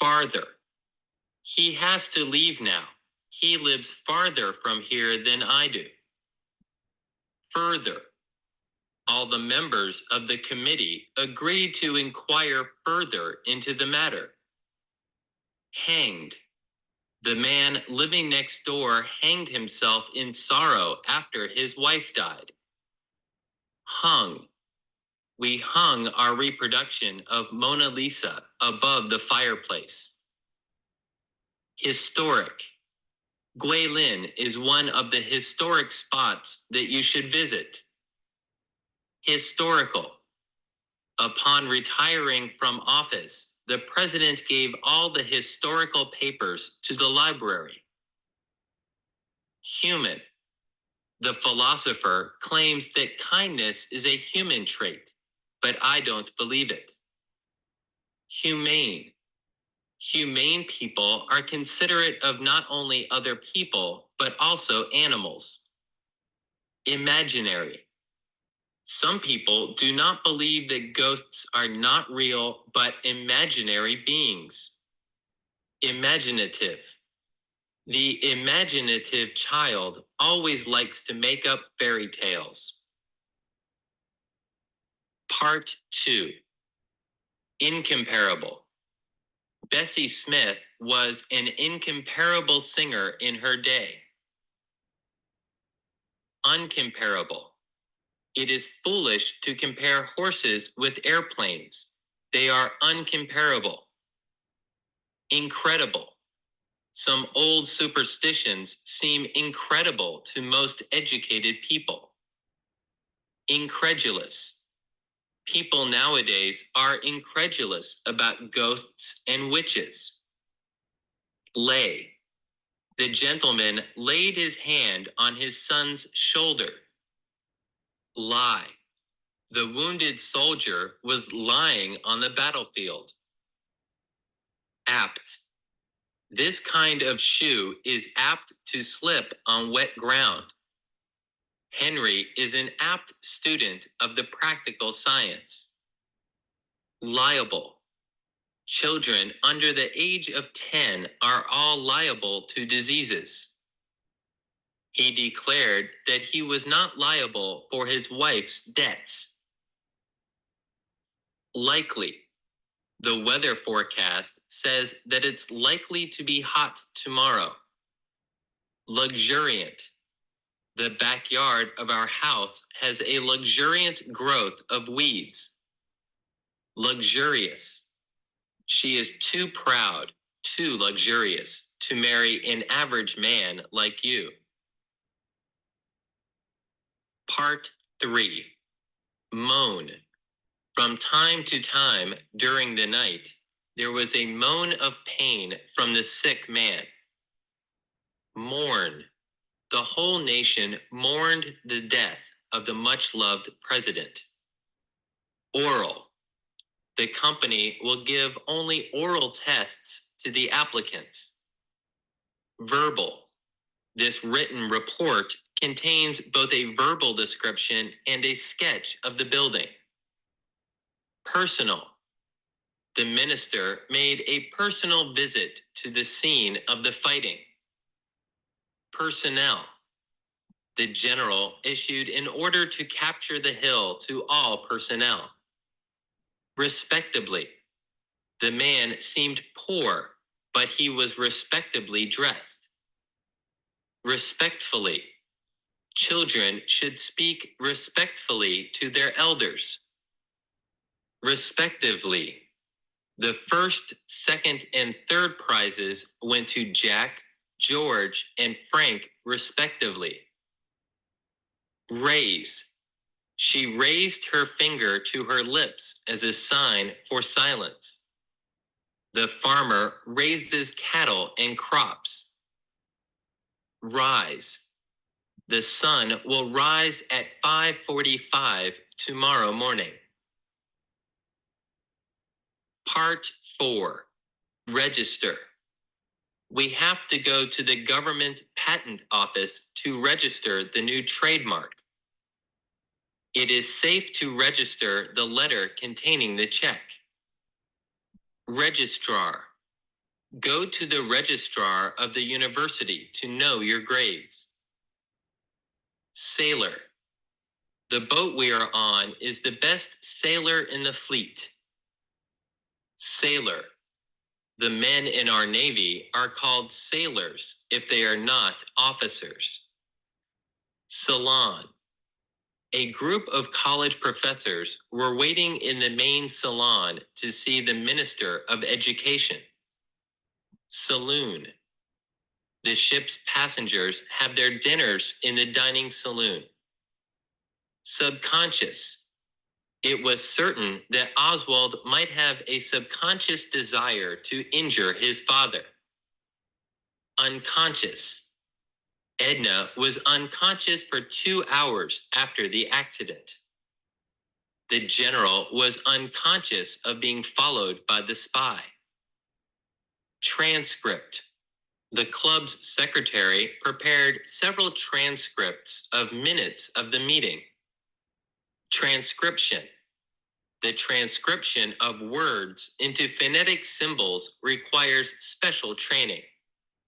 Farther. He has to leave now. He lives farther from here than I do. Further. All the members of the committee agreed to inquire further into the matter. Hanged. The man living next door hanged himself in sorrow after his wife died. Hung. We hung our reproduction of Mona Lisa above the fireplace. Historic. Guilin is one of the historic spots that you should visit. Historical. Upon retiring from office, the president gave all the historical papers to the library. Human. The philosopher claims that kindness is a human trait, but I don't believe it. Humane. Humane people are considerate of not only other people, but also animals. Imaginary. Some people do not believe that ghosts are not real, but imaginary beings. Imaginative. The imaginative child always likes to make up fairy tales. Part 2. Incomparable. Bessie Smith was an incomparable singer in her day. Uncomparable. It is foolish to compare horses with airplanes. They are uncomparable. Incredible. Some old superstitions seem incredible to most educated people. Incredulous. People nowadays are incredulous about ghosts and witches. Lay. The gentleman laid his hand on his son's shoulder. Lie. The wounded soldier was lying on the battlefield. Apt. This kind of shoe is apt to slip on wet ground. Henry is an apt student of the practical science. Liable. Children under the age of 10 are all liable to diseases. He declared that he was not liable for his wife's debts. Likely. The weather forecast says that it's likely to be hot tomorrow. Luxuriant. The backyard of our house has a luxuriant growth of weeds. Luxurious. She is too proud, too luxurious to marry an average man like you. Part 3. Moan. From time to time during the night, there was a moan of pain from the sick man. Mourn. The whole nation mourned the death of the much-loved president. Oral. The company will give only oral tests to the applicants. Verbal. This written report contains both a verbal description and a sketch of the building. Personal. The minister made a personal visit to the scene of the fighting. Personnel. The general issued an order to capture the hill to all personnel. Respectably. The man seemed poor, but he was respectably dressed. Respectfully. Children should speak respectfully to their elders. Respectively. The first, second, and third prizes went to Jack, George, and Frank respectively. Raise. She raised her finger to her lips as a sign for silence. The farmer raises cattle and crops. Rise. The sun will rise at 5:45 tomorrow morning. Part 4. Register. We have to go to the government patent office to register the new trademark. It is safe to register the letter containing the check. Registrar. Go to the registrar of the university to know your grades. Sailor. The boat we are on is the best sailor in the fleet. Sailor. The men in our Navy are called sailors if they are not officers. Salon. A group of college professors were waiting in the main salon to see the Minister of Education. Saloon. The ship's passengers have their dinners in the dining saloon. Subconscious. It was certain that Oswald might have a subconscious desire to injure his father. Unconscious. Edna was unconscious for 2 hours after the accident. The general was unconscious of being followed by the spy. Transcript. The club's secretary prepared several transcripts of minutes of the meeting. Transcription. The transcription of words into phonetic symbols requires special training.